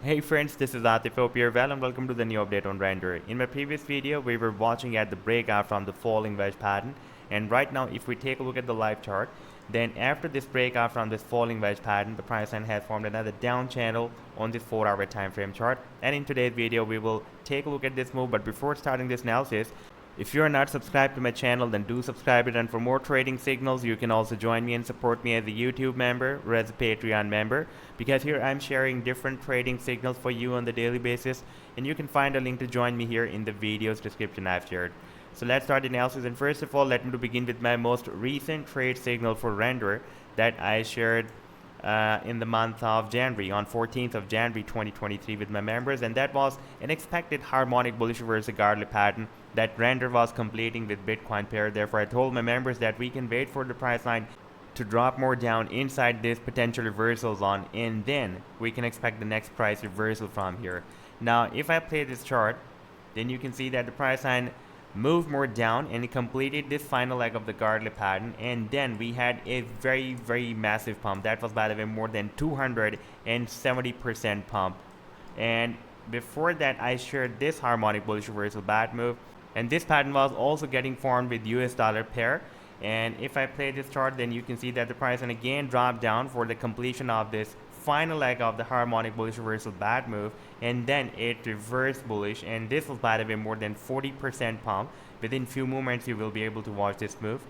Hey friends, this is Atif. Hope you're well and welcome to the new update on RNDR. In my previous video, we were watching at the breakout from the falling wedge pattern, and right now if we take a look at the live chart, then after this breakout from this falling wedge pattern, the price line has formed another down channel on this 4-hour time frame chart. And in today's video, we will take a look at this move. But before starting this analysis, if you are not subscribed to my channel, then do subscribe it, and for more trading signals you can also join me and support me as a YouTube member or as a Patreon member, because here I'm sharing different trading signals for you on the daily basis, and you can find a link to join me here in the video's description I've shared. So let's start the analysis, and first of all let me begin with my most recent trade signal for RNDR that I shared in the month of January, on 14th of January 2023 with my members, and that was an expected harmonic bullish reversal Gartley pattern that RNDR was completing with Bitcoin pair. Therefore, I told my members that we can wait for the price line to drop more down inside this potential reversal zone, and then we can expect the next price reversal from here. Now, if I play this chart, then you can see that the price line moved more down and it completed this final leg of the Gartley pattern, and then we had a very massive pump. That was, by the way, more than 270% pump. And before that, I shared this harmonic bullish reversal bat move, and this pattern was also getting formed with US dollar pair. And if I play this chart, then you can see that the price line again dropped down for the completion of this final leg of the harmonic bullish reversal bat move, and then it reversed bullish, and this was, by the way, more than 40% pump. Within few moments you will be able to watch this move,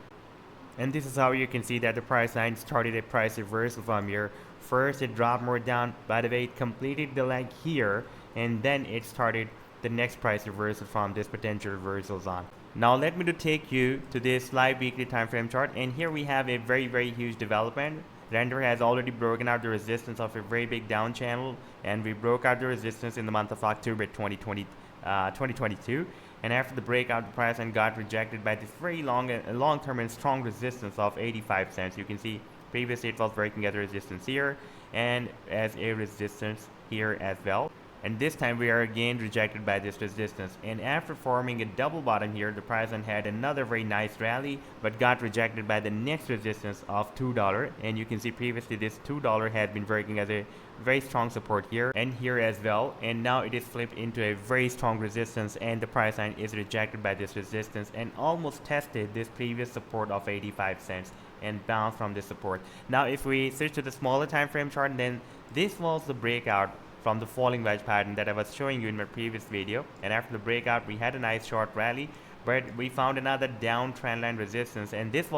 and this is how you can see that the price line started a price reversal from here. First it dropped more down, by the way, it completed the leg here, and then it started the next price reversal from this potential reversal zone. Now let me take you to this live weekly time frame chart, and here we have a very huge development. RNDR has already broken out the resistance of a very big down channel, and we broke out the resistance in the month of October 2022. And after the breakout, the price line got rejected by this very long-term and strong resistance of 85 cents. You can see previously it was breaking as a resistance here and as a resistance here as well. And this time we are again rejected by this resistance, and after forming a double bottom here, the price line had another very nice rally but got rejected by the next resistance of $2. And you can see previously this $2 had been working as a very strong support here and here as well, and now it is flipped into a very strong resistance, and the price line is rejected by this resistance and almost tested this previous support of 85 cents and bounced from this support. Now if we switch to the smaller time frame chart, then this was the breakout from the falling wedge pattern that I was showing you in my previous video, and after the breakout we had a nice short rally, but we found another down trendline resistance, and this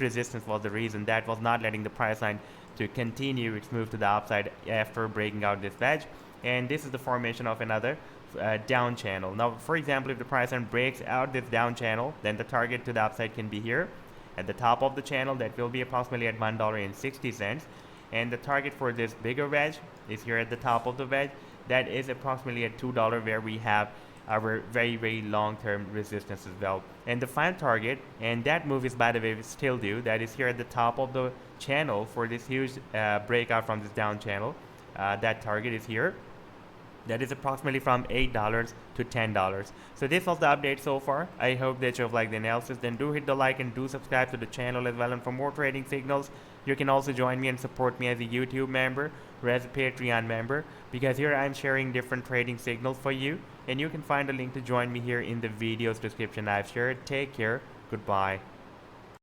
resistance was the reason that was not letting the price line to continue its move to the upside after breaking out this wedge. And this is the formation of another down channel. Now for example, if the price line breaks out this down channel, then the target to the upside can be here at the top of the channel. That will be approximately at $1.60, and the target for this bigger wedge is here at the top of the wedge. That is approximately at $2, where we have our very long-term resistance as well. And the final target, and that move is, by the way, still due, that is here at the top of the channel for this huge breakout from this down channel. That target is here. That is approximately from $8 to $10. So this was the update so far. I hope that you've liked the analysis. Then do hit the like and do subscribe to the channel as well. And for more trading signals, you can also join me and support me as a YouTube member or as a Patreon member, because here I'm sharing different trading signals for you, and you can find a link to join me here in the video's description I've shared. Take care. Goodbye.